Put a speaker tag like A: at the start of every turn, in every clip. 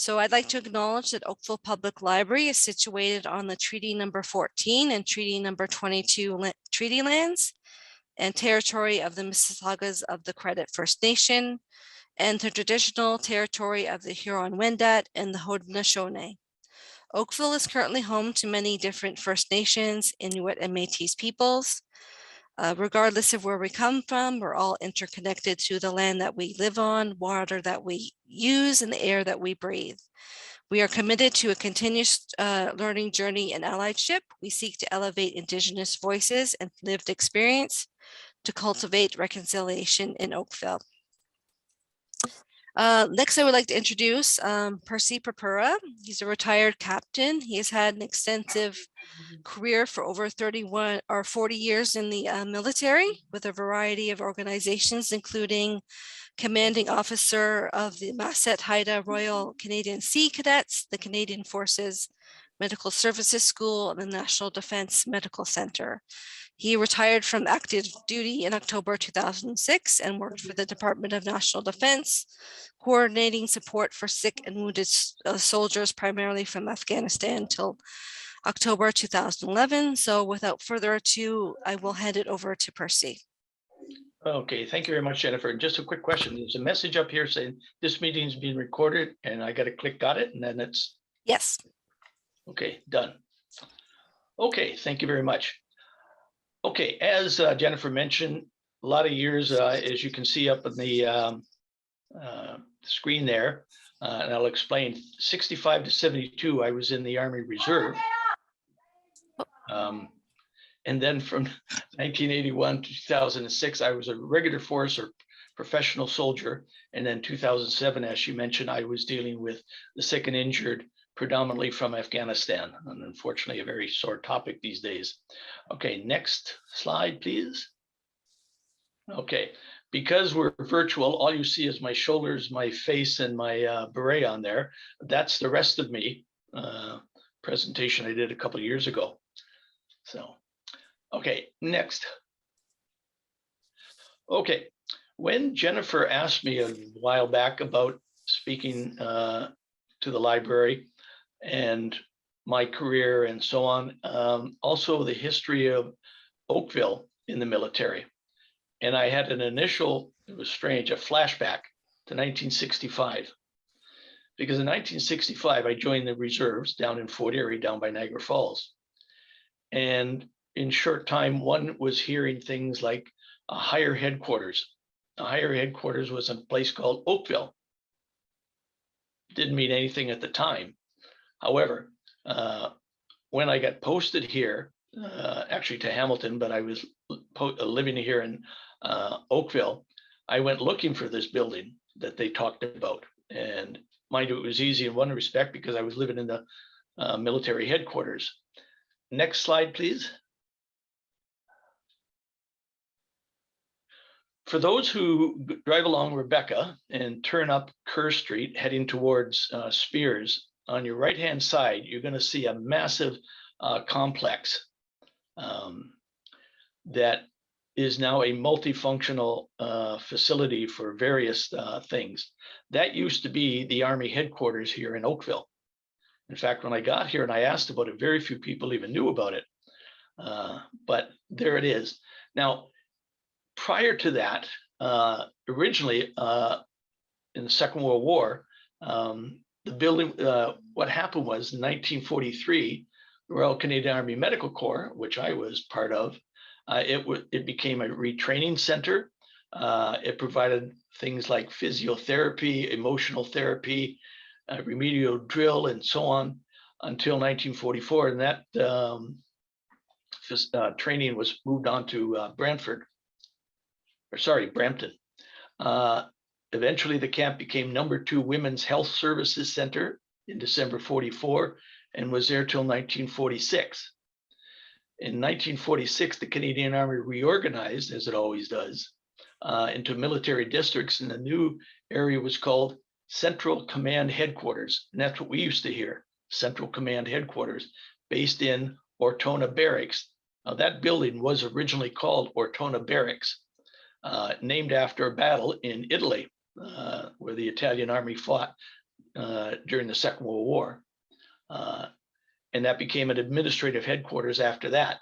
A: So I'd like to acknowledge that Oakville Public Library is situated on the Treaty Number 14 and Treaty Number 22 treaty lands and territory of the Mississaugas of the Credit First Nation and the traditional territory of the Huron-Wendat and the Haudenosaunee. Oakville is currently home to many different First Nations, Inuit, and Métis peoples. Regardless of where we come from, we're all interconnected to the land that we live on, water that we use, and the air that we breathe. We are committed to a continuous learning journey and allyship. We seek to elevate Indigenous voices and lived experience to cultivate reconciliation in Oakville. Next, I would like to introduce Percy Purpura. He's a retired captain. He has had an extensive career for over 31 or 40 years in the military with a variety of organizations, including commanding officer of the Masset Haida Royal Canadian Sea Cadets, the Canadian Forces Medical Services School, and the National Defense Medical Center. He retired from active duty in October 2006 and worked for the Department of National Defense, coordinating support for sick and wounded soldiers, primarily from Afghanistan, till October 2011. So without further ado, I will hand it over to Percy.
B: Okay, thank you very much, Jennifer. Just a quick question. There's a message up here saying this meeting is being recorded, and I got to click got it, and then it's...
A: Yes.
B: Okay, done. Okay, thank you very much. Okay, as Jennifer mentioned, a lot of years, as you can see up in the screen there, and I'll explain, 65 to 72, I was in the Army Reserve. And then from 1981 to 2006, I was a regular force or professional soldier. And then 2007, as you mentioned, I was dealing with the sick and injured, predominantly from Afghanistan. And unfortunately, a very sore topic these days. Okay, next slide, please. Okay, because we're virtual, all you see is my shoulders, my face, and my beret on there. That's the rest of me presentation I did a couple of years ago. So. Okay, next. Okay, when Jennifer asked me a while back about speaking to the library and my career and so on, also the history of Oakville in the military. And I had an initial, it was strange, a flashback to 1965. Because in 1965, I joined the reserves down in Fort Erie, down by Niagara Falls. And in short time, one was hearing things like a higher headquarters. A higher headquarters was a place called Oakville. Didn't mean anything at the time. However, when I got posted here, actually to Hamilton, but I was living here in Oakville, I went looking for this building that they talked about. And mind you, it was easy in one respect because I was living in the military headquarters. Next slide, please. For those who drive along Rebecca and turn up Kerr Street heading towards Spears, on your right-hand side, you're going to see a massive complex that is now a multifunctional facility for various things. That used to be the Army headquarters here in Oakville. In fact, when I got here and I asked about it, very few people even knew about it. But there it is. Now, prior to that, originally in the Second World War, the building, what happened was in 1943, the Royal Canadian Army Medical Corps, which I was part of, it became a retraining center. It provided things like physiotherapy, emotional therapy, remedial drill, and so on until 1944. And that training was moved on to Brampton. Eventually, the camp became #2 Women's Health Services Center in December 44 and was there till 1946. In 1946, the Canadian Army reorganized, as it always does, into military districts, and the new area was called Central Command Headquarters. And that's what we used to hear, Central Command Headquarters, based in Ortona Barracks. Now, that building was originally called Ortona Barracks, named after a battle in Italy, where the Italian army fought during the Second World War. And that became an administrative headquarters after that.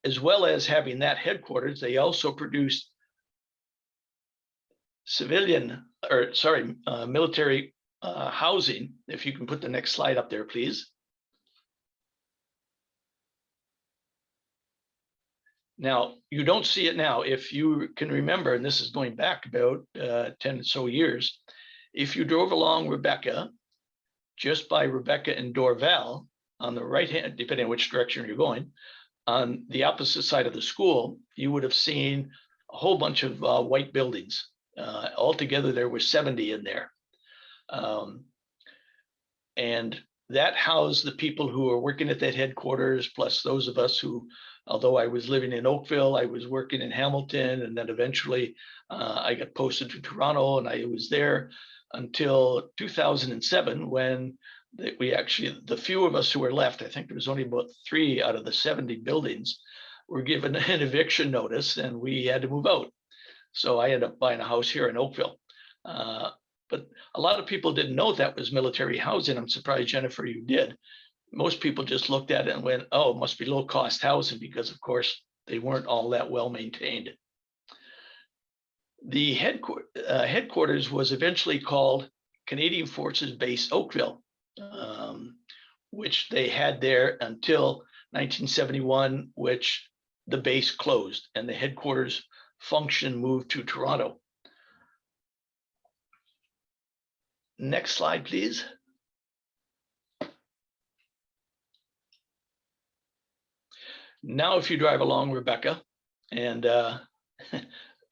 B: As well as having that headquarters, they also produced military housing. If you can put the next slide up there, please. Now, you don't see it now. If you can remember, and this is going back about 10 or so years, if you drove along Rebecca, just by Rebecca and Dorval, on the right hand, depending on which direction you're going, on the opposite side of the school, you would have seen a whole bunch of white buildings. Altogether, there were 70 in there. And that housed the people who were working at that headquarters, plus those of us who, although I was living in Oakville, I was working in Hamilton, and then eventually I got posted to Toronto, and I was there until 2007, when the few of us who were left, I think there was only about 3 out of the 70 buildings, were given an eviction notice, and we had to move out. So I ended up buying a house here in Oakville. But a lot of people didn't know that was military housing. I'm surprised, Jennifer, you did. Most people just looked at it and went, oh, it must be low cost housing, because of course they weren't all that well maintained. The headquarters was eventually called Canadian Forces Base Oakville, which they had there until 1971, which the base closed and the headquarters function moved to Toronto. Next slide, please. Now, if you drive along Rebecca and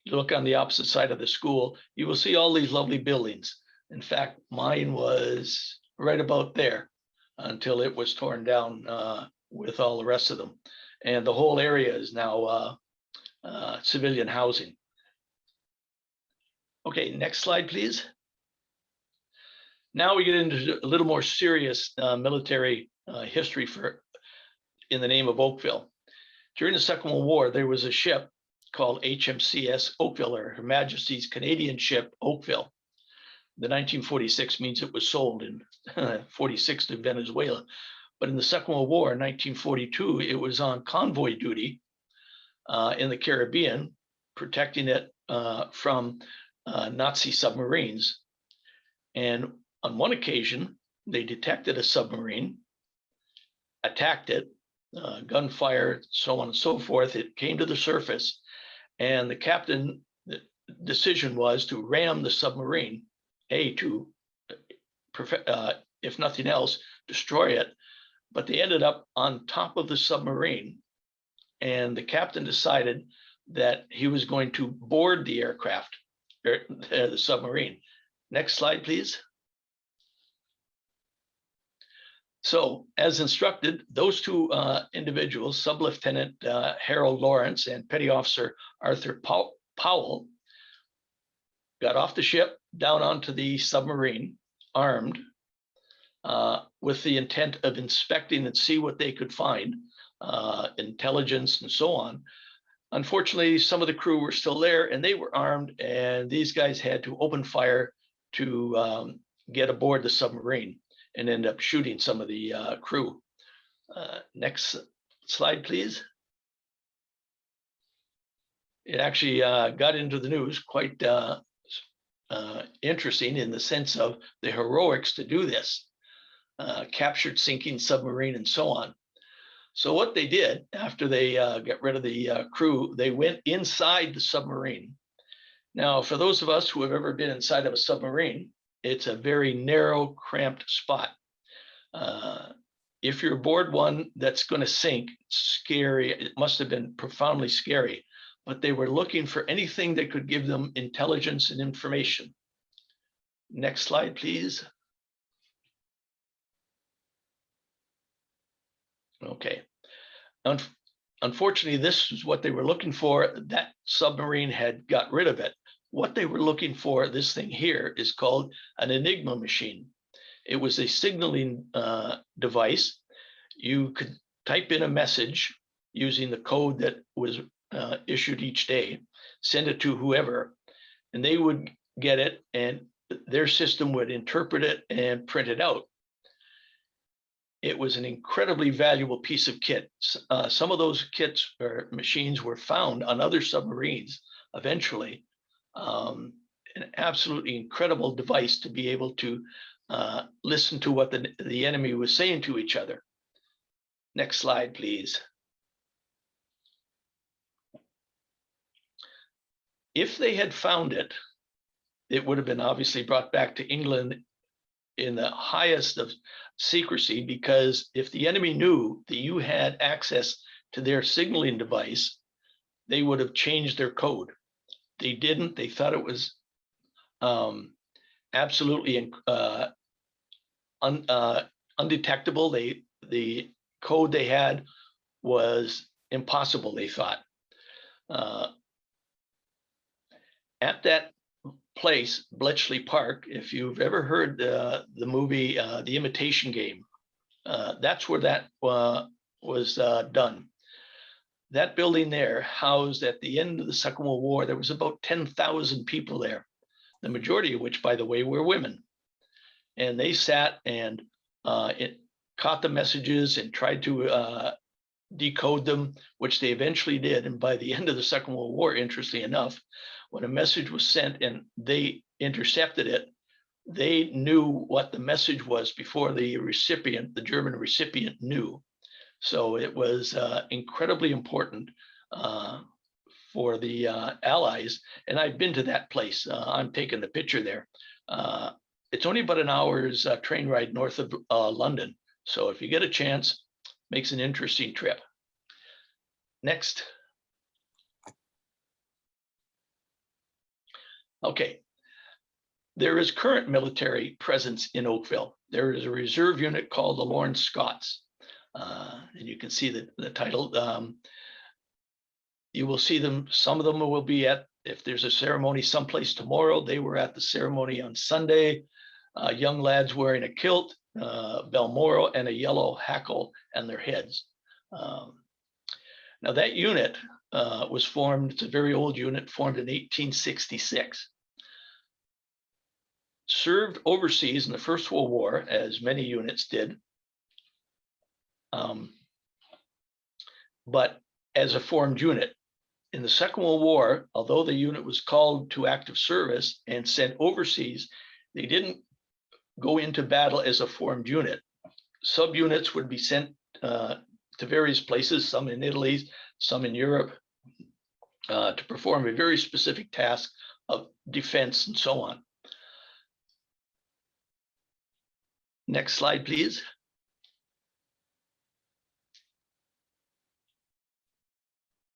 B: look on the opposite side of the school, you will see all these lovely buildings. In fact, mine was right about there until it was torn down with all the rest of them. And the whole area is now civilian housing. Okay, next slide, please. Now we get into a little more serious military history in the name of Oakville. During the Second World War, there was a ship called HMCS Oakville, or Her Majesty's Canadian Ship Oakville. The 1946 means it was sold in 46 to Venezuela. But in the Second World War, in 1942, it was on convoy duty in the Caribbean, protecting it from Nazi submarines. And on one occasion, they detected a submarine, attacked it, gunfire, so on and so forth. It came to the surface, and the captain, the decision was to ram the submarine, to, if nothing else, destroy it. But they ended up on top of the submarine, and the captain decided that he was going to board the aircraft, or the submarine. Next slide, please. So, as instructed, those two individuals, Sub-Lieutenant Harold Lawrence and Petty Officer Arthur Powell, got off the ship, down onto the submarine, armed, with the intent of inspecting and see what they could find, intelligence and so on. Unfortunately, some of the crew were still there, and they were armed, and these guys had to open fire to get aboard the submarine and end up shooting some of the crew. Next slide, please. It actually got into the news, quite interesting in the sense of the heroics to do this. Captured sinking submarine and so on. So what they did after they got rid of the crew, they went inside the submarine. Now, for those of us who have ever been inside of a submarine, it's a very narrow, cramped spot. If you're aboard one that's going to sink, scary. It must have been profoundly scary, but they were looking for anything that could give them intelligence and information. Next slide, please. Okay. Unfortunately, this is what they were looking for. That submarine had got rid of it. What they were looking for, this thing here, is called an Enigma machine. It was a signaling device. You could type in a message using the code that was issued each day, send it to whoever, and they would get it, and their system would interpret it and print it out. It was an incredibly valuable piece of kit. Some of those kits or machines were found on other submarines eventually. An absolutely incredible device to be able to listen to what the enemy was saying to each other. Next slide, please. If they had found it, it would have been obviously brought back to England in the highest of secrecy, because if the enemy knew that you had access to their signaling device, they would have changed their code. They didn't. They thought it was absolutely undetectable. The code they had was impossible, they thought. At that place, Bletchley Park, if you've ever heard the movie The Imitation Game, that's where that was done. That building there housed, at the end of the Second World War, there was about 10,000 people there, the majority of which, by the way, were women. And they sat and it caught the messages and tried to decode them, which they eventually did. And by the end of the Second World War, interestingly enough, when a message was sent and they intercepted it, they knew what the message was before the recipient, the German recipient, knew. So it was incredibly important for the Allies. And I've been to that place. I'm taking the picture there. It's only about an hour's train ride north of London. So if you get a chance, makes an interesting trip. Next. Okay. There is current military presence in Oakville. There is a reserve unit called the Lawrence Scots. And you can see the title. You will see them. Some of them will be at, if there's a ceremony someplace tomorrow, they were at the ceremony on Sunday. Young lads wearing a kilt, Balmoral, and a yellow hackle on their heads. Now that unit was formed, it's a very old unit, formed in 1866. Served overseas in the First World War, as many units did. But as a formed unit. In the Second World War, although the unit was called to active service and sent overseas, they didn't go into battle as a formed unit. Subunits would be sent to various places, some in Italy, some in Europe, to perform a very specific task of defense and so on. Next slide, please.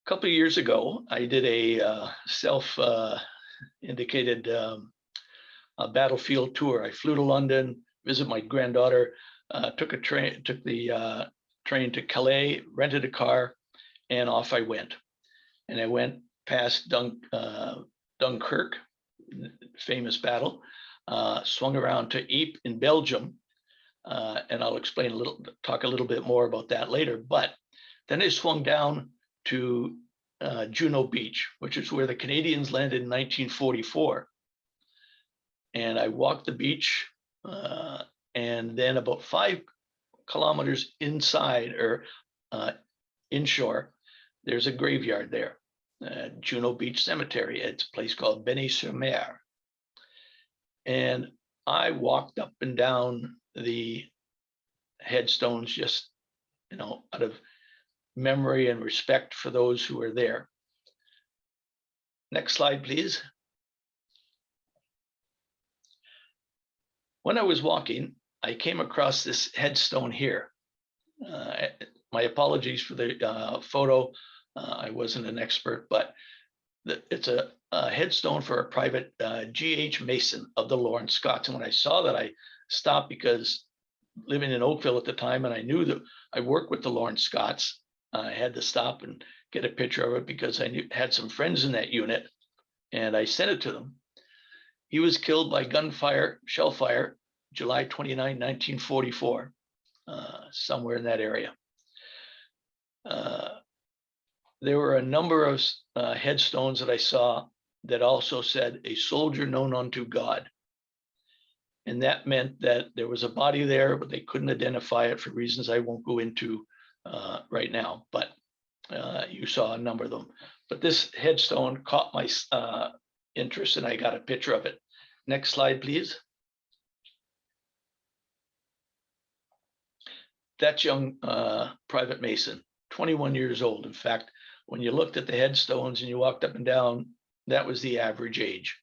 B: A couple of years ago, I did a self-indicated battlefield tour. I flew to London, visit my granddaughter, took the train to Calais, rented a car, and off I went. And I went past Dunkirk, famous battle, swung around to Ypres in Belgium, and I'll talk a little bit more about that later. But then I swung down to Juno Beach, which is where the Canadians landed in 1944. And I walked the beach, and then about 5 kilometers inside or inshore, there's a graveyard there, Juno Beach Cemetery. It's a place called Benny-sur-Mer. And I walked up and down the headstones just, out of memory and respect for those who are there. Next slide, please. When I was walking, I came across this headstone here. My apologies for the photo. I wasn't an expert, but it's a headstone for a private G.H. Mason of the Lawrence Scots. And when I saw that, I stopped, because living in Oakville at the time, and I knew that I worked with the Lawrence Scots, I had to stop and get a picture of it because I had some friends in that unit, and I sent it to them. He was killed by gunfire, shellfire, July 29, 1944, somewhere in that area. There were a number of headstones that I saw that also said, "A soldier known unto God." And that meant that there was a body there, but they couldn't identify it for reasons I won't go into right now. But you saw a number of them. But this headstone caught my interest, and I got a picture of it. Next slide, please. That's young Private Mason, 21 years old. In fact, when you looked at the headstones and you walked up and down, that was the average age.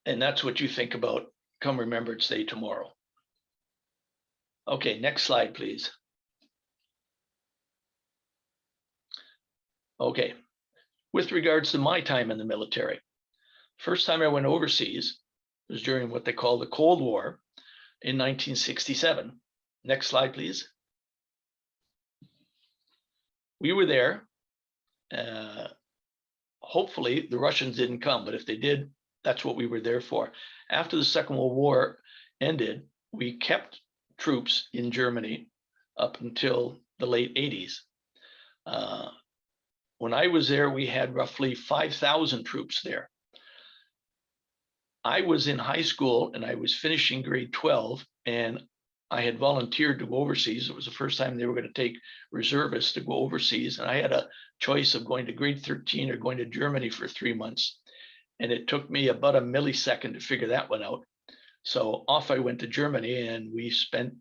B: And that's what you think about come Remembrance Day tomorrow. Okay, next slide, please. Okay, with regards to my time in the military, first time I went overseas was during what they call the Cold War in 1967. Next slide, please. We were there. Hopefully the Russians didn't come, but if they did, that's what we were there for. After the Second World War ended, we kept troops in Germany up until the late 80s. When I was there, we had roughly 5,000 troops there. I was in high school and I was finishing grade 12, and I had volunteered to go overseas. It was the first time they were going to take reservists to go overseas. And I had a choice of going to grade 13 or going to Germany for 3 months. And it took me about a millisecond to figure that one out. So off I went to Germany, and we spent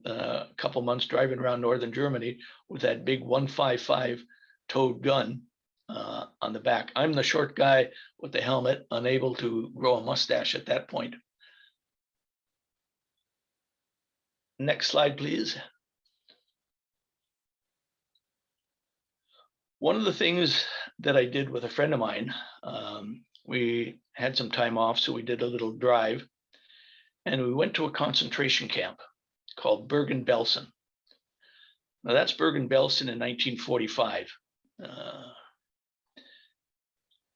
B: a couple months driving around northern Germany with that big 155 towed gun on the back. I'm the short guy with the helmet, unable to grow a mustache at that point. Next slide, please. One of the things that I did with a friend of mine, we had some time off, so we did a little drive, and we went to a concentration camp called Bergen-Belsen. Now that's Bergen-Belsen in 1945.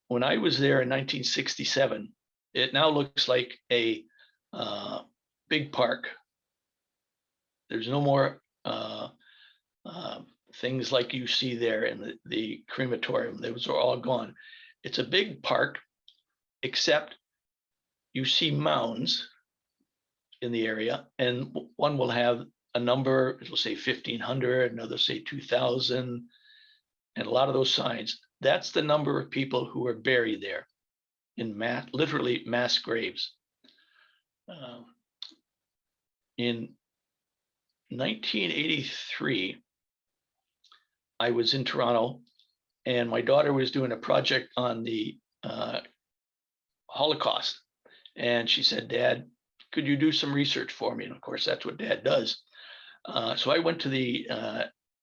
B: When I was there in 1967, it now looks like a big park. There's no more things like you see there in the crematorium. Those are all gone. It's a big park, except you see mounds in the area, and one will have a number. It'll say 1,500, another say 2,000, and a lot of those signs. That's the number of people who are buried there in literally mass graves. In 1983, I was in Toronto, and my daughter was doing a project on the Holocaust. And she said, "Dad, could you do some research for me?" And of course, that's what Dad does. So I went to the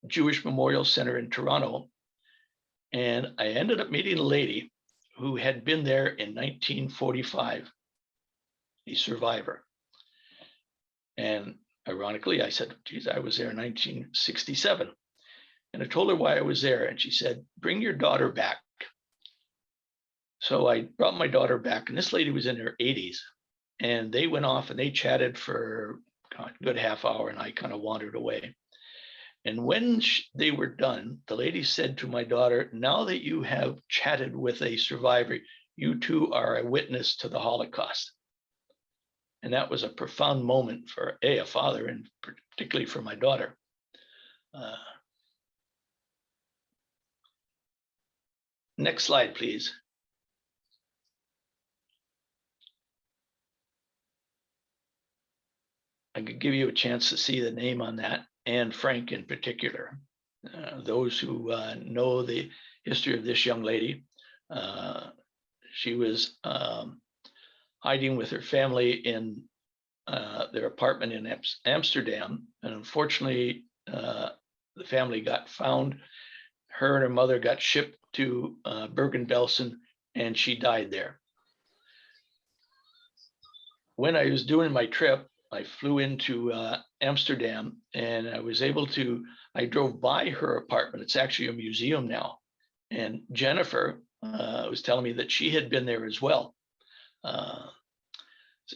B: Jewish Memorial Center in Toronto, and I ended up meeting a lady who had been there in 1945, a survivor. And ironically, I said, "Geez, I was there in 1967. And I told her why I was there. And she said, "Bring your daughter back." So I brought my daughter back, and this lady was in her 80s. And they went off and they chatted for a good half hour, and I kind of wandered away. And when they were done, the lady said to my daughter, "Now that you have chatted with a survivor, you too are a witness to the Holocaust." And that was a profound moment for a father, and particularly for my daughter. Next slide, please. I could give you a chance to see the name on that, Anne Frank in particular. Those who know the history of this young lady, she was hiding with her family in their apartment in Amsterdam. And unfortunately, the family got found. Her and her mother got shipped to Bergen-Belsen, and she died there. When I was doing my trip, I flew into Amsterdam, and I was able to, I drove by her apartment. It's actually a museum now. And Jennifer was telling me that she had been there as well.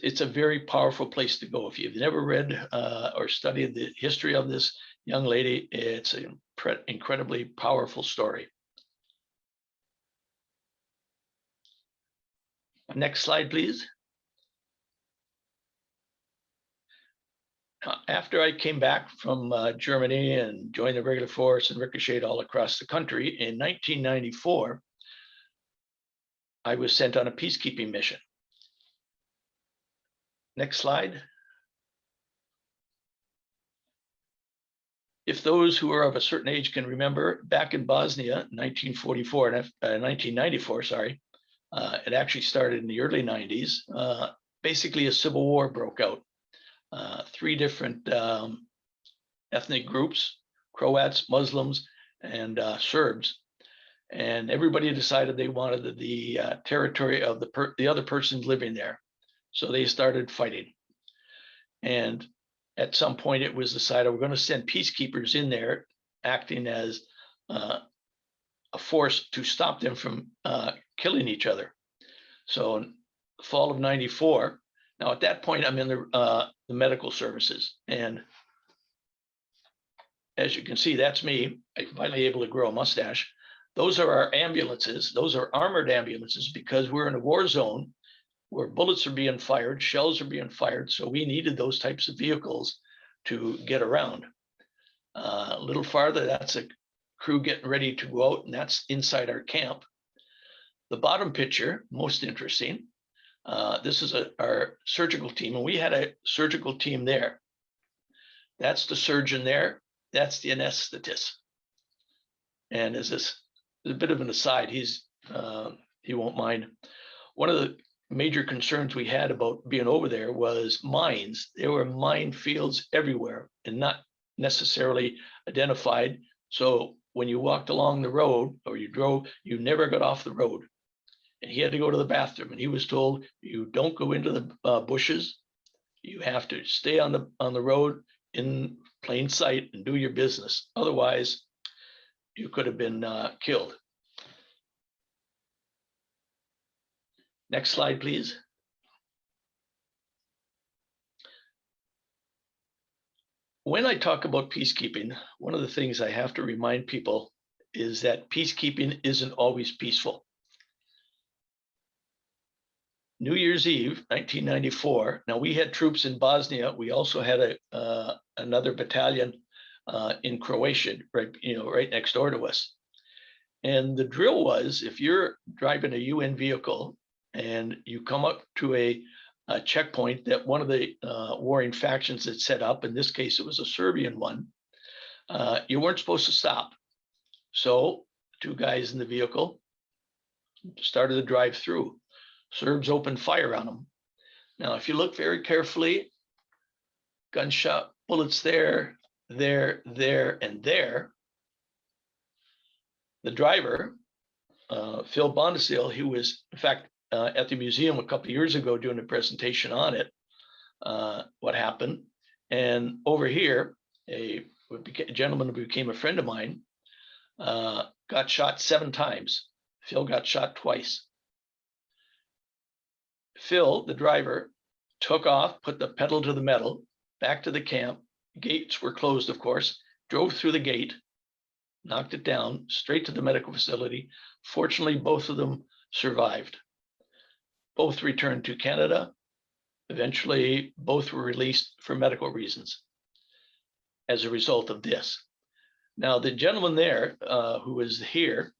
B: It's a very powerful place to go. If you've never read or studied the history of this young lady, it's an incredibly powerful story. Next slide, please. After I came back from Germany and joined the regular force and ricocheted all across the country, in 1994, I was sent on a peacekeeping mission. Next slide. If those who are of a certain age can remember, back in Bosnia, 1994, sorry, it actually started in the early 90s. Basically, a civil war broke out. Three different ethnic groups, Croats, Muslims, and Serbs. And everybody decided they wanted the territory of the other person living there. So they started fighting. And at some point it was decided we're going to send peacekeepers in there acting as a force to stop them from killing each other. So in the fall of 94, now at that point I'm in the medical services. And as you can see, that's me. I'm finally able to grow a mustache. Those are our ambulances. Those are armored ambulances because we're in a war zone where bullets are being fired, shells are being fired. So we needed those types of vehicles to get around. A little farther, that's a crew getting ready to go out, and that's inside our camp. The bottom picture, most interesting. This is our surgical team, and we had a surgical team there. That's the surgeon there. That's the anesthetist. And as this is a bit of an aside, he won't mind. One of the major concerns we had about being over there was mines. There were minefields everywhere and not necessarily identified. So when you walked along the road or you drove, you never got off the road. And he had to go to the bathroom, and he was told, you don't go into the bushes. You have to stay on the road in plain sight and do your business. Otherwise, you could have been killed. Next slide, please. When I talk about peacekeeping, one of the things I have to remind people is that peacekeeping isn't always peaceful. New Year's Eve, 1994. Now we had troops in Bosnia. We also had another battalion in Croatia, right next door to us. And the drill was, if you're driving a UN vehicle and you come up to a checkpoint that one of the warring factions had set up, in this case it was a Serbian one, you weren't supposed to stop. So two guys in the vehicle started to drive through. Serbs opened fire on them. Now, if you look very carefully, gunshot bullets there, and there. The driver, Phil Bondasil, who was, in fact, at the museum a couple of years ago doing a presentation on it, what happened. And over here, a gentleman who became a friend of mine got shot 7 times. Phil got shot twice. Phil, the driver, took off, put the pedal to the metal, back to the camp. Gates were closed, of course, drove through the gate, knocked it down, straight to the medical facility. Fortunately, both of them survived. Both returned to Canada. Eventually, both were released for medical reasons as a result of this. Now, the gentleman there who was here,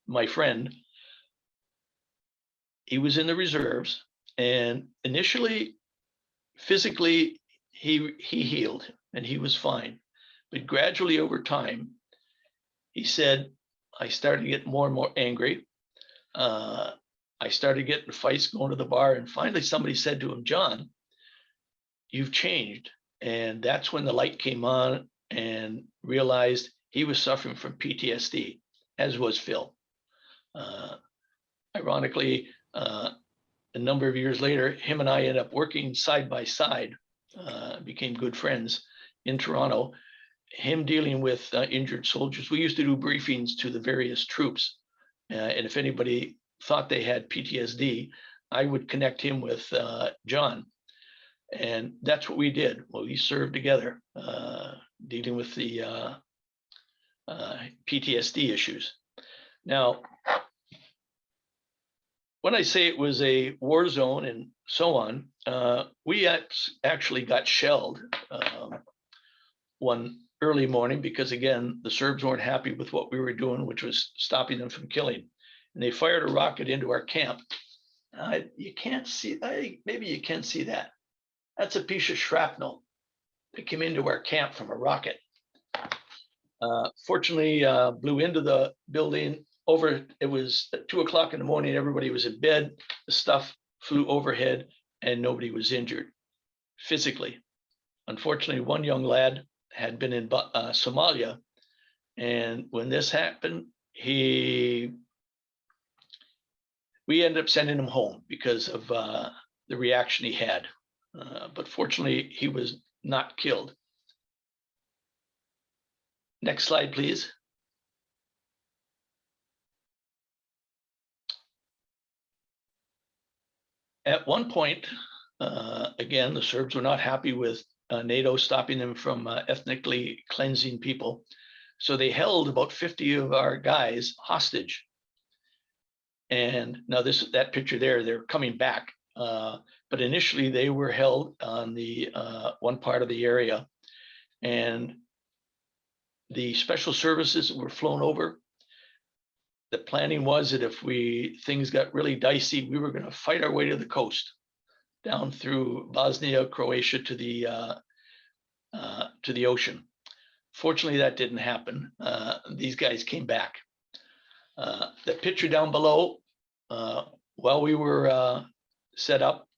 B: my friend, he was in the reserves, and initially, physically, he healed and he was fine. But gradually over time, he said, I started to get more and more angry. I started getting fights, going to the bar, and finally somebody said to him, John, you've changed. And that's when the light came on and realized he was suffering from PTSD, as was Phil. Ironically, a number of years later, him and I ended up working side by side, became good friends in Toronto. Him dealing with injured soldiers. We used to do briefings to the various troops. And if anybody thought they had PTSD, I would connect him with John. And that's what we did. Well, we served together, dealing with the PTSD issues. Now, when I say it was a war zone and so on, we actually got shelled one early morning because, again, the Serbs weren't happy with what we were doing, which was stopping them from killing. And they fired a rocket into our camp. You can't see, maybe you can see that. That's a piece of shrapnel that came into our camp from a rocket. Fortunately, blew into the building. It was at 2 o'clock in the morning. Everybody was in bed. The stuff flew overhead and nobody was injured physically. Unfortunately, one young lad had been in Somalia. And when this happened, we ended up sending him home because of the reaction he had. But fortunately, he was not killed. Next slide, please. At one point, again, the Serbs were not happy with NATO stopping them from ethnically cleansing people. So they held about 50 of our guys hostage. And now that picture there, they're coming back. But initially they were held on the one part of the area. And the special services were flown over. The planning was that if things got really dicey, we were going to fight our way to the coast, down through Bosnia, Croatia to the ocean. Fortunately, that didn't happen. These guys came back. The picture down below, while we were set up,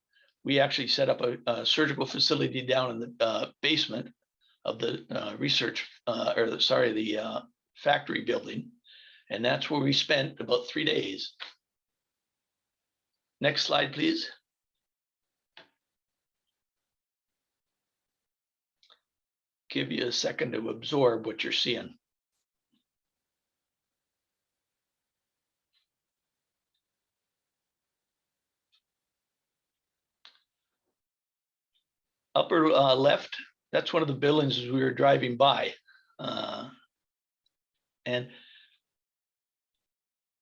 B: we actually set up a surgical facility down in the basement of the factory building. And that's where we spent about 3 days. Next slide, please. Give you a second to absorb what you're seeing. Upper left, that's one of the buildings as we were driving by. And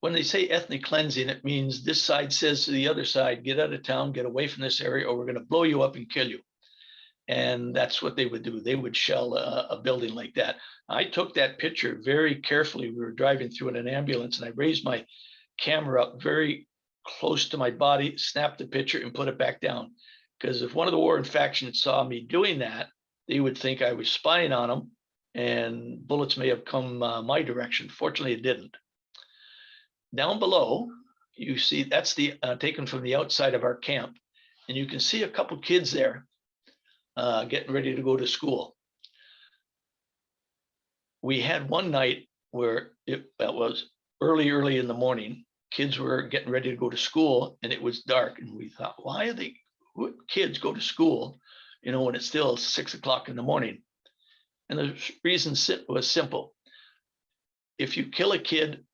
B: when they say ethnic cleansing, it means this side says to the other side, get out of town, get away from this area, or we're going to blow you up and kill you. And that's what they would do. They would shell a building like that. I took that picture very carefully. We were driving through in an ambulance, and I raised my camera up very close to my body, snapped the picture, and put it back down. Because if one of the warring factions saw me doing that, they would think I was spying on them, and bullets may have come my direction. Fortunately, it didn't. Down below, you see that's the taken from the outside of our camp, and you can see a couple kids there getting ready to go to school. We had one night where it was early in the morning. Kids were getting ready to go to school, and it was dark, and we thought, why are kids go to school, when it's still 6 o'clock in the morning? And the reason was simple. If you kill a kid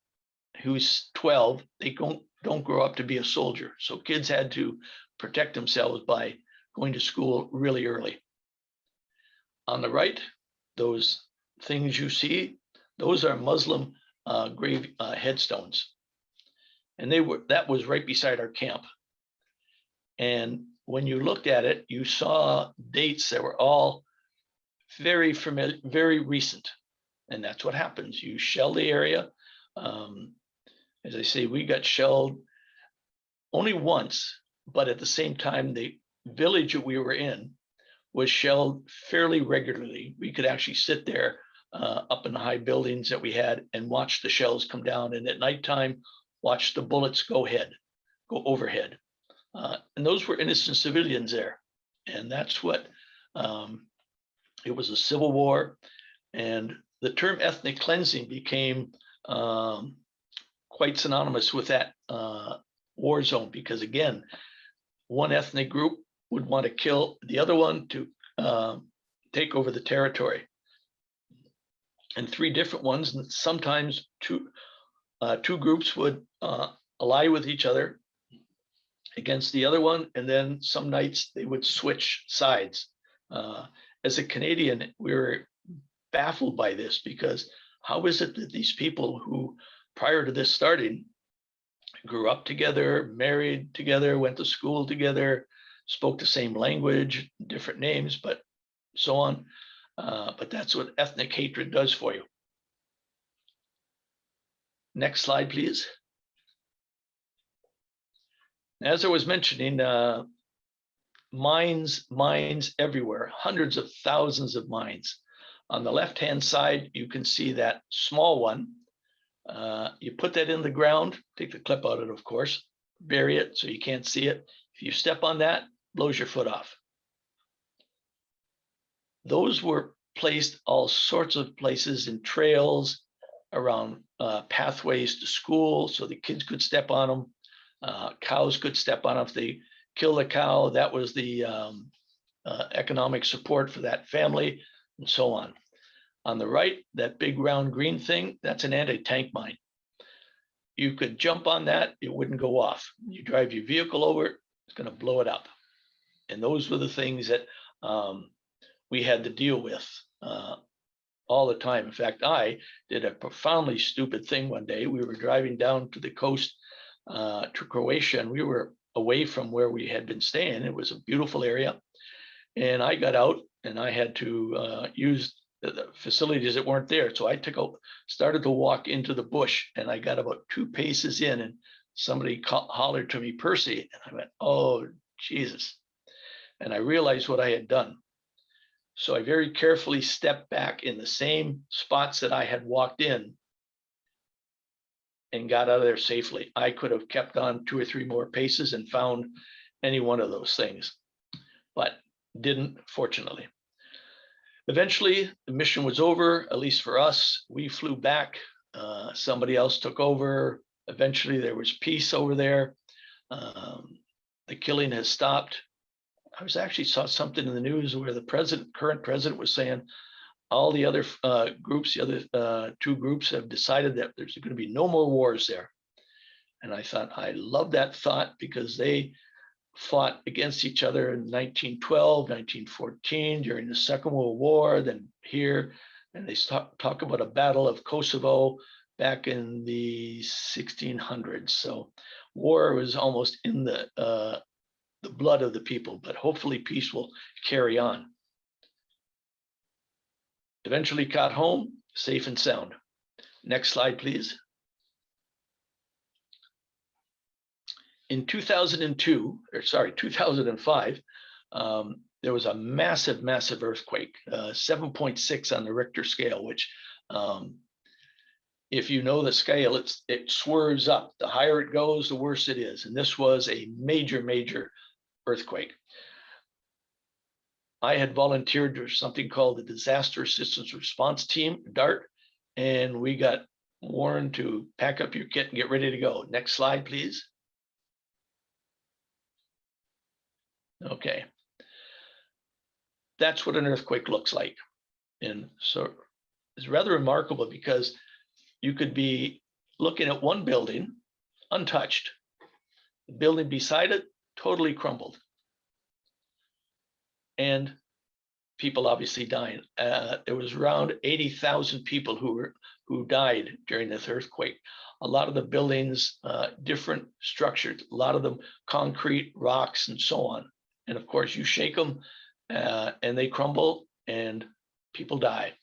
B: who's 12, they don't grow up to be a soldier. So kids had to protect themselves by going to school really early. On the right, those things you see, those are Muslim grave headstones. And that was right beside our camp. And when you looked at it, you saw dates that were all very familiar, very recent. And that's what happens. You shell the area. As I say, we got shelled only once, but at the same time, the village that we were in was shelled fairly regularly. We could actually sit there up in the high buildings that we had and watch the shells come down, and at nighttime, watch the bullets go overhead. And those were innocent civilians there. And that's what, it was a civil war. And the term ethnic cleansing became quite synonymous with that war zone, because again, one ethnic group would want to kill the other one to take over the territory. And 3 different ones, and sometimes two groups would ally with each other against the other one, and then some nights they would switch sides. As a Canadian, we were baffled by this, because how is it that these people who, prior to this starting, grew up together, married together, went to school together, spoke the same language, different names, but so on. But that's what ethnic hatred does for you. Next slide, please. As I was mentioning, mines everywhere, hundreds of thousands of mines. On the left-hand side, you can see that small one. You put that in the ground, take the clip out of it, of course, bury it so you can't see it. If you step on that, blows your foot off. Those were placed all sorts of places in trails, around pathways to school, so the kids could step on them. Cows could step on them. If they kill a cow, that was the economic support for that family, and so on. On the right, that big round green thing, that's an anti-tank mine. You could jump on that, it wouldn't go off. You drive your vehicle over it, it's going to blow it up. And those were the things that we had to deal with all the time. In fact, I did a profoundly stupid thing one day. We were driving down to the coast to Croatia, and we were away from where we had been staying. It was a beautiful area. And I got out and I had to use the facilities that weren't there. So I started to walk into the bush, and I got about 2 paces in, and somebody hollered to me, "Percy." And I went, "Oh, Jesus." And I realized what I had done. So I very carefully stepped back in the same spots that I had walked in and got out of there safely. I could have kept on 2 or 3 more paces and found any one of those things, but didn't, fortunately. Eventually, the mission was over, at least for us. We flew back. Somebody else took over. Eventually, there was peace over there. The killing has stopped. I actually saw something in the news where the current president was saying all the other groups, the other 2 groups have decided that there's going to be no more wars there. And I thought, I love that thought, because they fought against each other in 1912, 1914, during the Second World War, then here, and they talk about a battle of Kosovo back in the 1600s. So war was almost in the blood of the people, but hopefully peace will carry on. Eventually got home, safe and sound. Next slide, please. In 2005, there was a massive, massive earthquake, 7.6 on the Richter scale, which, if you know the scale, it swerves up. The higher it goes, the worse it is. And this was a major, major earthquake. I had volunteered for something called the Disaster Assistance Response Team, DART, and we got warned to pack up your kit and get ready to go. Next slide, please. Okay. That's what an earthquake looks like. And so it's rather remarkable, because you could be looking at one building untouched. The building beside it totally crumbled. And people obviously dying. There was around 80,000 people who died during this earthquake. A lot of the buildings, different structures, a lot of them concrete, rocks, and so on. And of course, you shake them and they crumble and people die.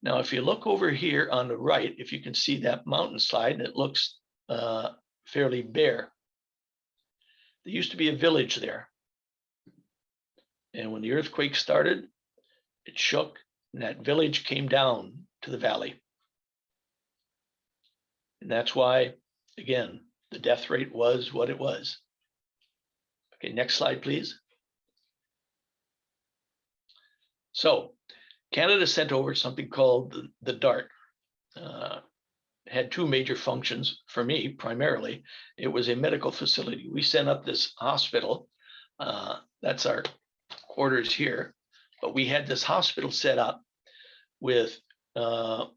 B: Now, if you look over here on the right, if you can see that mountain slide, and it looks fairly bare. There used to be a village there. And when the earthquake started, it shook, and that village came down to the valley. And that's why, again, the death rate was what it was. Okay, next slide, please. So Canada sent over something called the DART. Had 2 major functions for me, primarily. It was a medical facility. We sent up this hospital. That's our quarters here. But we had this hospital set up with a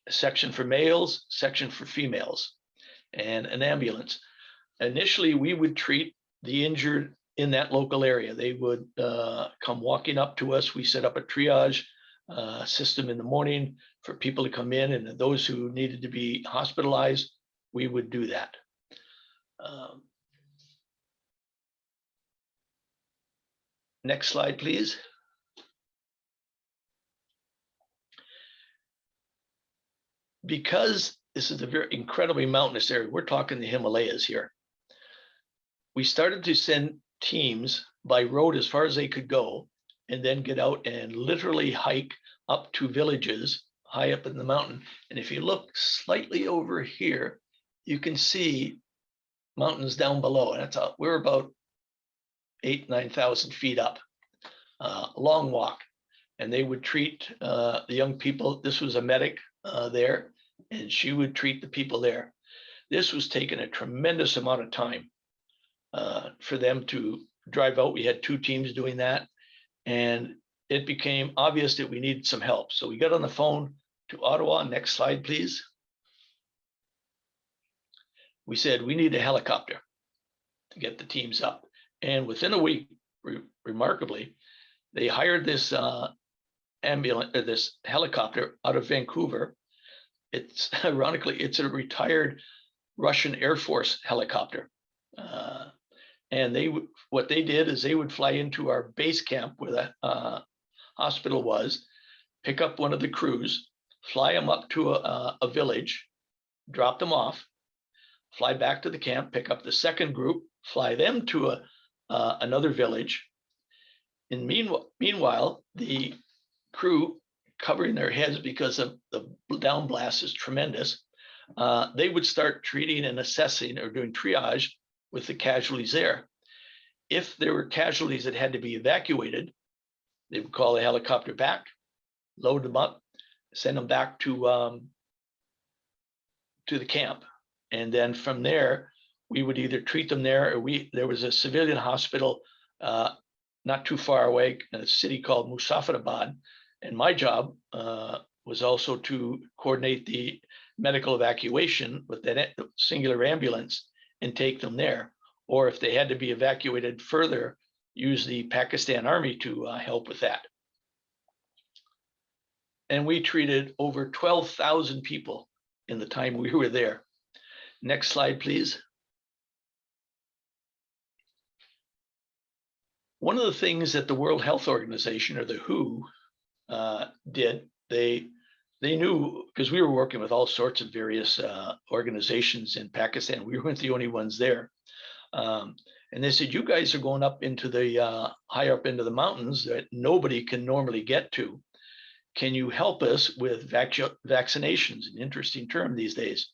B: section for males, section for females, and an ambulance. Initially, we would treat the injured in that local area. They would come walking up to us. We set up a triage system in the morning for people to come in, and those who needed to be hospitalized, we would do that. Next slide, please. Because this is a very incredibly mountainous area, we're talking the Himalayas here. We started to send teams by road as far as they could go, and then get out and literally hike up to villages high up in the mountain. And if you look slightly over here, you can see mountains down below. And we're about 9,000 feet up, long walk. And they would treat the young people. This was a medic there, and she would treat the people there. This was taking a tremendous amount of time for them to drive out. We had 2 teams doing that, and it became obvious that we needed some help. So we got on the phone to Ottawa. Next slide, please. We said, we need a helicopter to get the teams up. And within a week, remarkably, they hired this ambulance, or this helicopter out of Vancouver. It's ironically, it's a retired Russian Air Force helicopter. And what they did is they would fly into our base camp where the hospital was, pick up one of the crews, fly them up to a village, drop them off, fly back to the camp, pick up the second group, fly them to another village. And meanwhile, the crew covering their heads because of the down blast is tremendous. They would start treating and assessing or doing triage with the casualties there. If there were casualties that had to be evacuated, they would call the helicopter back, load them up, send them back to the camp. And then from there, we would either treat them there, or there was a civilian hospital not too far away in a city called Muzaffarabad. And my job was also to coordinate the medical evacuation with that singular ambulance and take them there. Or if they had to be evacuated further, use the Pakistan Army to help with that. And we treated over 12,000 people in the time we were there. Next slide, please. One of the things that the World Health Organization, or the WHO, did, they knew, because we were working with all sorts of various organizations in Pakistan. We weren't the only ones there. And they said, you guys are going up into the high up into the mountains that nobody can normally get to. Can you help us with vaccinations? An interesting term these days.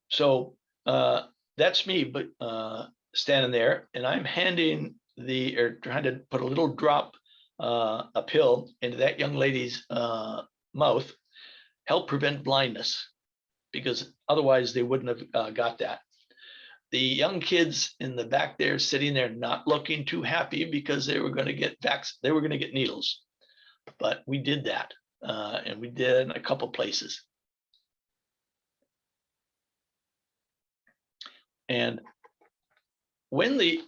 B: So that's me, but standing there, and I'm trying to put a little drop, a pill into that young lady's mouth, help prevent blindness, because otherwise they wouldn't have got that. The young kids in the back there sitting there not looking too happy because they were going to get needles. But we did that, and we did in a couple places. And when the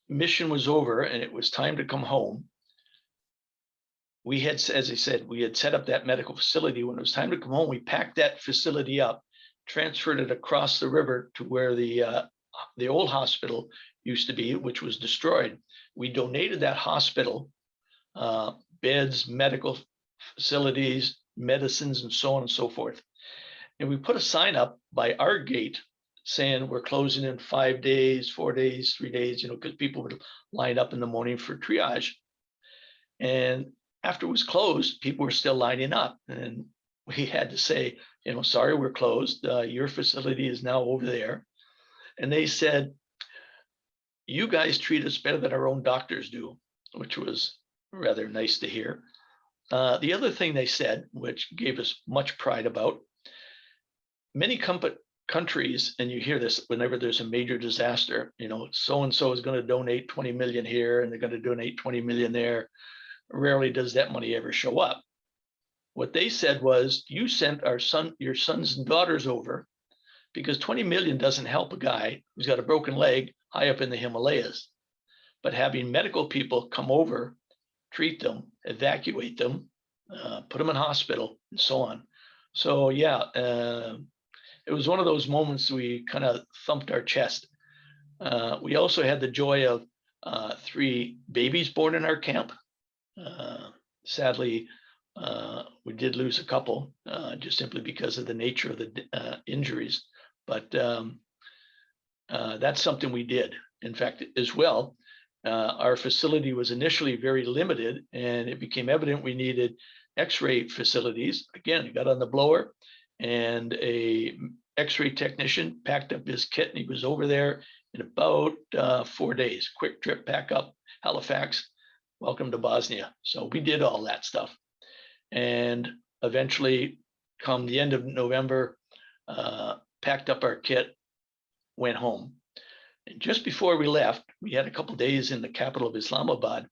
B: mission was over and it was time to come home, we had, as I said, we had set up that medical facility. When it was time to come home, we packed that facility up, transferred it across the river to where the old hospital used to be, which was destroyed. We donated that hospital, beds, medical facilities, medicines, and so on and so forth. And we put a sign up by our gate saying we're closing in 5 days, 4 days, 3 days, because people would line up in the morning for triage. And after it was closed, people were still lining up. And we had to say, sorry, we're closed. Your facility is now over there. And they said, you guys treat us better than our own doctors do, which was rather nice to hear. The other thing they said, which gave us much pride about, many countries, and you hear this whenever there's a major disaster, so-and-so is going to donate 20 million here, and they're going to donate 20 million there. Rarely does that money ever show up. What they said was, you sent your sons and daughters over, because 20 million doesn't help a guy who's got a broken leg high up in the Himalayas. But having medical people come over, treat them, evacuate them, put them in hospital, and so on. So yeah, it was one of those moments we kind of thumped our chest. We also had the joy of 3 babies born in our camp. Sadly, we did lose a couple just simply because of the nature of the injuries. But that's something we did. In fact, as well, our facility was initially very limited, and it became evident we needed X-ray facilities. Again, he got on the blower, and a X-ray technician packed up his kit, and he was over there in about 4 days. Quick trip, pack up, Halifax, welcome to Bosnia. So we did all that stuff, and eventually, come the end of November, packed up our kit, went home. And just before we left, we had a couple days in the capital of Islamabad,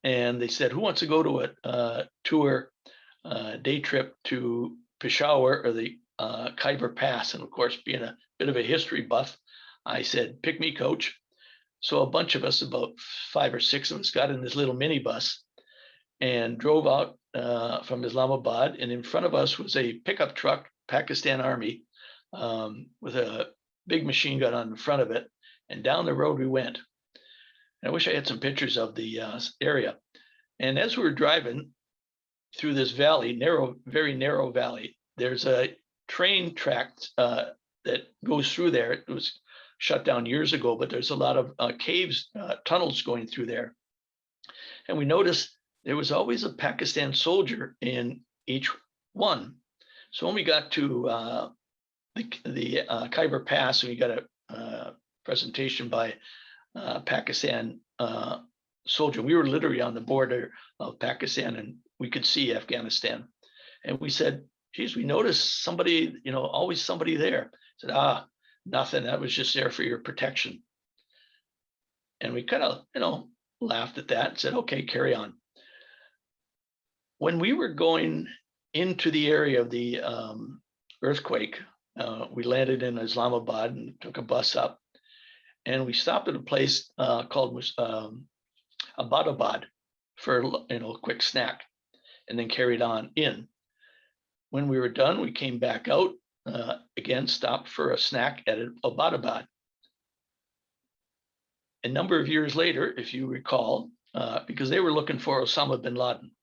B: and they said, "Who wants to go to a tour, day trip to Peshawar or the Khyber Pass?" And of course, being a bit of a history buff, I said, "Pick me, coach." So a bunch of us, about 5 or 6 of us, got in this little minibus and drove out from Islamabad. And in front of us was a pickup truck, Pakistan Army, with a big machine gun on the front of it. And down the road we went. And I wish I had some pictures of the area. And as we were driving through this valley, very narrow valley, there's a train track that goes through there. It was shut down years ago, but there's a lot of caves, tunnels going through there. And we noticed there was always a Pakistan soldier in each one. So when we got to the Khyber Pass, and we got a presentation by Pakistan soldier. We were literally on the border of Pakistan, and we could see Afghanistan. And we said, "Geez, we noticed somebody, always somebody there." I said, nothing. That was just there for your protection." And we kind of, laughed at that and said, "Okay, carry on." When we were going into the area of the earthquake, we landed in Islamabad and took a bus up, and we stopped at a place called Abbottabad for a quick snack, and then carried on in. When we were done, we came back out again, stopped for a snack at Abbottabad. A number of years later, if you recall, because they were looking for Osama bin Laden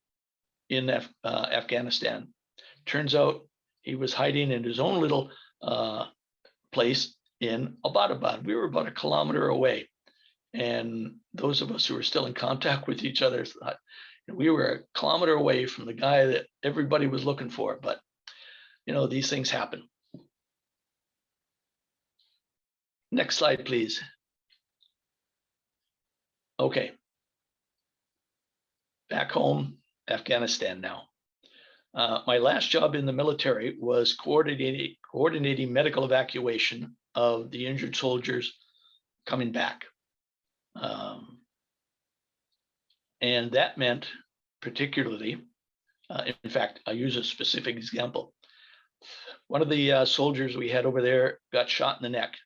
B: in Afghanistan. Turns out he was hiding in his own little place in Abbottabad. We were about a kilometer away. And those of us who were still in contact with each other thought we were a kilometer away from the guy that everybody was looking for. But, these things happen. Next slide, please. Okay. Back home, Afghanistan now. My last job in the military was coordinating medical evacuation of the injured soldiers coming back. And that meant particularly, in fact, I'll use a specific example. One of the soldiers we had over there got shot in the neck,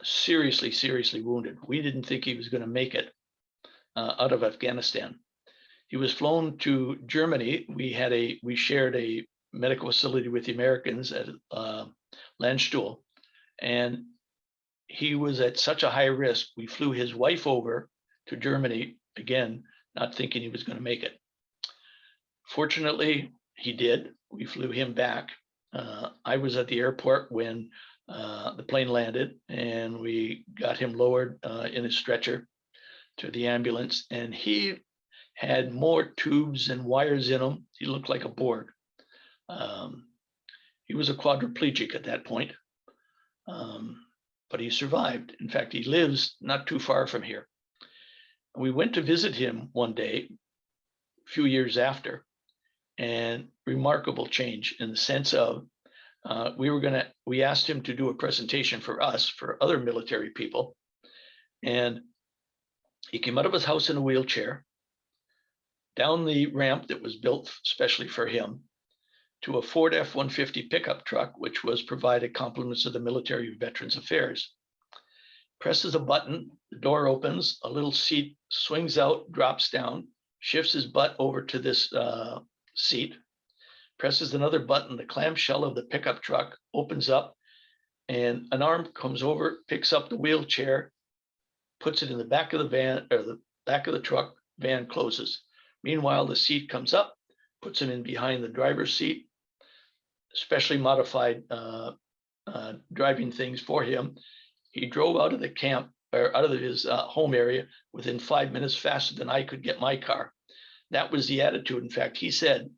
B: seriously wounded. We didn't think he was going to make it out of Afghanistan. He was flown to Germany. We shared a medical facility with the Americans at Landstuhl, and he was at such a high risk. We flew his wife over to Germany, again, not thinking he was going to make it. Fortunately, he did. We flew him back. I was at the airport when the plane landed, and we got him lowered in a stretcher to the ambulance, and he had more tubes and wires in him. He looked like a board. He was a quadriplegic at that point, but he survived. In fact, he lives not too far from here. We went to visit him one day, a few years after, and remarkable change in the sense of we asked him to do a presentation for us, for other military people. And he came out of his house in a wheelchair, down the ramp that was built specially for him, to a Ford F-150 pickup truck, which was provided compliments of the Military Veterans Affairs. Presses a button, the door opens, a little seat swings out, drops down, shifts his butt over to this seat, presses another button, the clamshell of the pickup truck opens up, and an arm comes over, picks up the wheelchair, puts it in the back of the van, or the back of the truck, van closes. Meanwhile, the seat comes up, puts him in behind the driver's seat, specially modified driving things for him. He drove out of the camp, or out of his home area, within 5 minutes, faster than I could get my car. That was the attitude. In fact, he said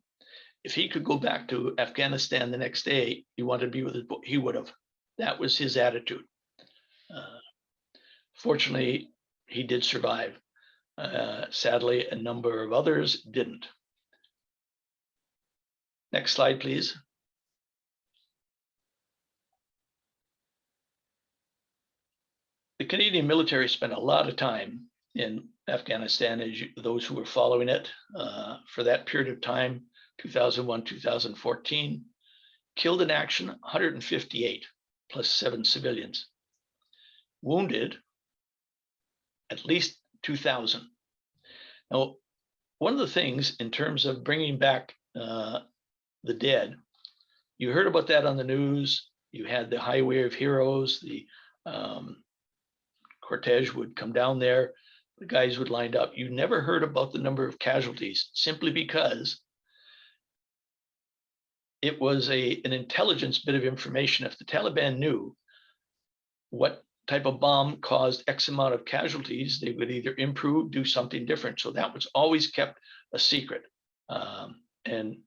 B: if he could go back to Afghanistan the next day, he wanted to be with his boy, he would have. That was his attitude. Fortunately, he did survive. Sadly, a number of others didn't. Next slide, please. The Canadian military spent a lot of time in Afghanistan, as those who were following it, for that period of time, 2001, 2014, killed in action 158, plus 7 civilians. Wounded at least 2,000. Now, one of the things in terms of bringing back the dead, you heard about that on the news. You had the Highway of Heroes, the cortege would come down there, the guys would line up. You never heard about the number of casualties, simply because it was an intelligence bit of information. If the Taliban knew what type of bomb caused X amount of casualties, they would either improve, do something different. So that was always kept a secret. And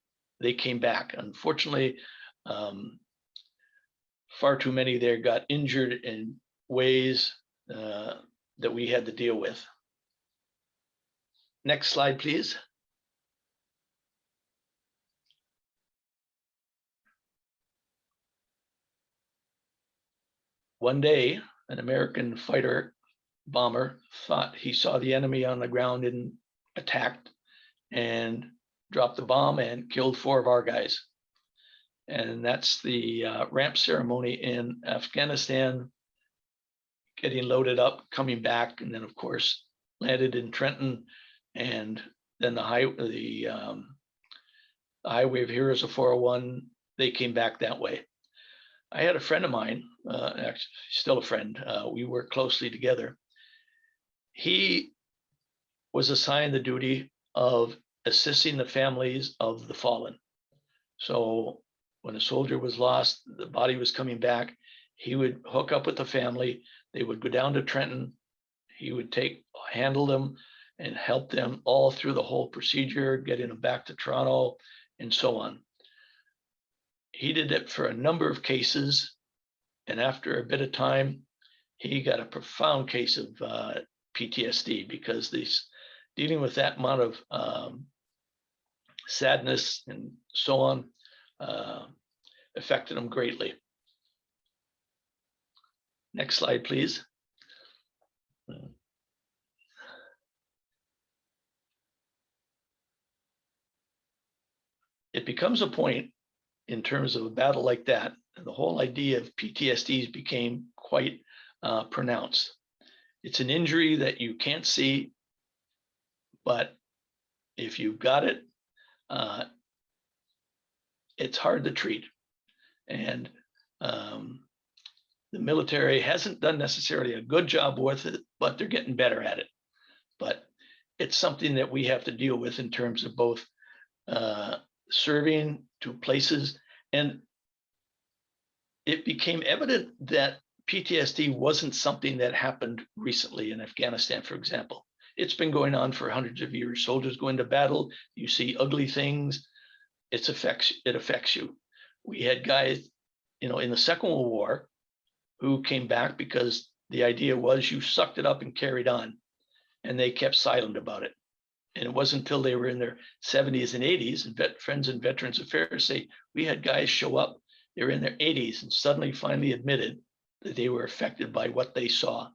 B: they came back. Unfortunately, far too many there got injured in ways that we had to deal with. Next slide, please. One day, an American fighter bomber thought he saw the enemy on the ground and attacked and dropped the bomb and killed 4 of our guys. And that's the ramp ceremony in Afghanistan, getting loaded up, coming back, and then of course landed in Trenton, and then the Highway of Heroes of 401, they came back that way. I had a friend of mine, actually still a friend, we work closely together. He was assigned the duty of assisting the families of the fallen. So when a soldier was lost, the body was coming back, he would hook up with the family, they would go down to Trenton, he would handle them and help them all through the whole procedure, getting them back to Toronto and so on. He did it for a number of cases, and after a bit of time, he got a profound case of PTSD, because dealing with that amount of sadness and so on affected him greatly. Next slide, please. It becomes a point in terms of a battle like that, and the whole idea of PTSDs became quite pronounced. It's an injury that you can't see, but if you've got it, it's hard to treat. And the military hasn't done necessarily a good job with it, but they're getting better at it. But it's something that we have to deal with in terms of both serving to places. And it became evident that PTSD wasn't something that happened recently in Afghanistan, for example. It's been going on for hundreds of years. Soldiers go into battle, you see ugly things, it affects you. We had guys, in the Second World War who came back because the idea was you sucked it up and carried on, and they kept silent about it. And it wasn't until they were in their 70s and 80s, and friends and Veterans Affairs say, we had guys show up, they were in their 80s and suddenly finally admitted that they were affected by what they saw.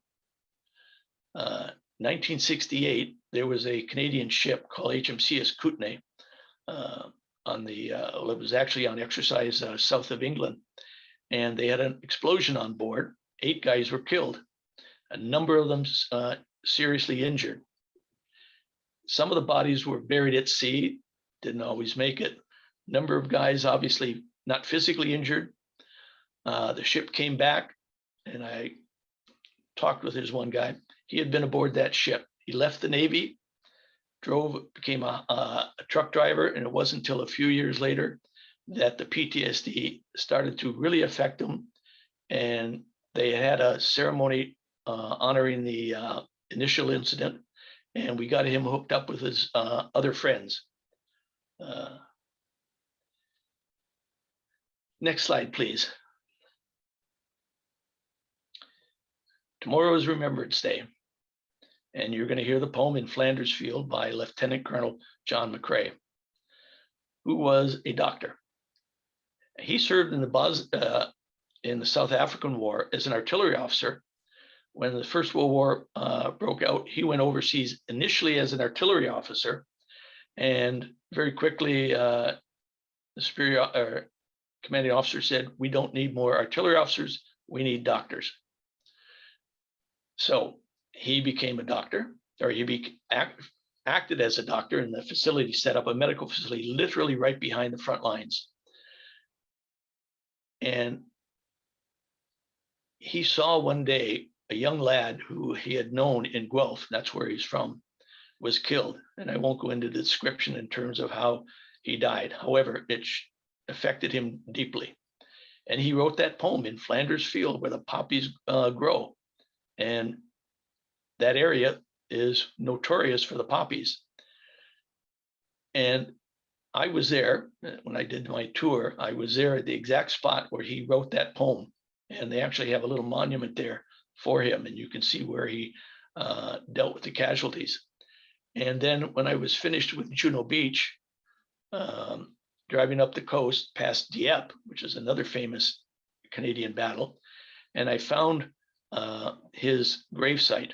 B: 1968, there was a Canadian ship called HMCS Kootenay it was actually on exercise south of England, and they had an explosion on board. 8 guys were killed, a number of them seriously injured. Some of the bodies were buried at sea, didn't always make it. Number of guys obviously not physically injured, The ship came back, and I talked with his one guy. He had been aboard that ship. He left the Navy, became a truck driver, and it wasn't until a few years later that the PTSD started to really affect him. And they had a ceremony honoring the initial incident, and we got him hooked up with his other friends. Next slide, please. Tomorrow is Remembrance Day, and you're going to hear the poem In Flanders Field by Lieutenant Colonel John McCrae, who was a doctor. He served in the South African War as an artillery officer. When the First World War broke out, he went overseas initially as an artillery officer, and very quickly the superior commanding officer said, "We don't need more artillery officers, we need doctors." So he became a doctor, or he acted as a doctor in the facility, set up a medical facility literally right behind the front lines. And he saw one day a young lad who he had known in Guelph, that's where he's from, was killed. And I won't go into the description in terms of how he died. However, it affected him deeply. And he wrote that poem, In Flanders Field, where the poppies grow. And that area is notorious for the poppies. And I was there when I did my tour. I was there at the exact spot where he wrote that poem. And they actually have a little monument there for him. And you can see where he dealt with the casualties. And then when I was finished with Juno Beach, driving up the coast past Dieppe, which is another famous Canadian battle, and I found his gravesite.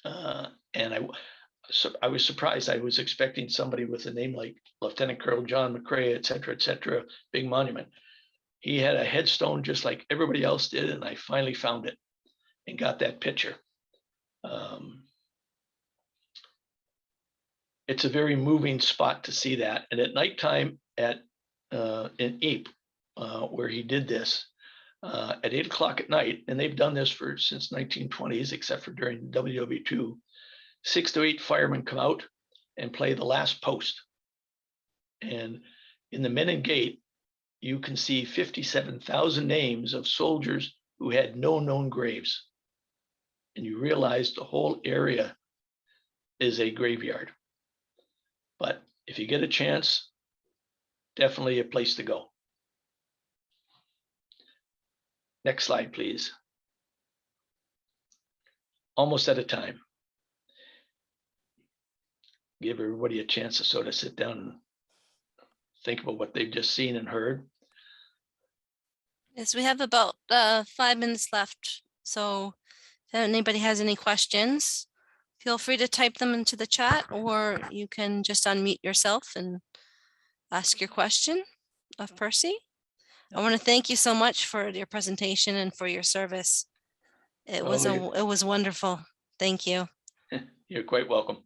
B: And I was surprised. I was expecting somebody with a name like Lieutenant Colonel John McCrae, et cetera, big monument. He had a headstone just like everybody else did, and I finally found it and got that picture. It's a very moving spot to see that. And at nighttime in Ypres, where he did this, at 8 o'clock at night, and they've done this since 1920s, except for during WW2, 6 to 8 firemen come out and play the last post. And in the Menin Gate, you can see 57,000 names of soldiers who had no known graves. And you realize the whole area is a graveyard. But if you get a chance, definitely a place to go. Next slide, please. Almost out of time. Give everybody a chance to sort of sit down and think about what they've just seen and heard.
A: Yes, we have about 5 minutes left. So if anybody has any questions, feel free to type them into the chat, or you can just unmute yourself and ask your question of Percy. I want to thank you so much for your presentation and for your service. It was wonderful. Thank you.
B: You're quite welcome.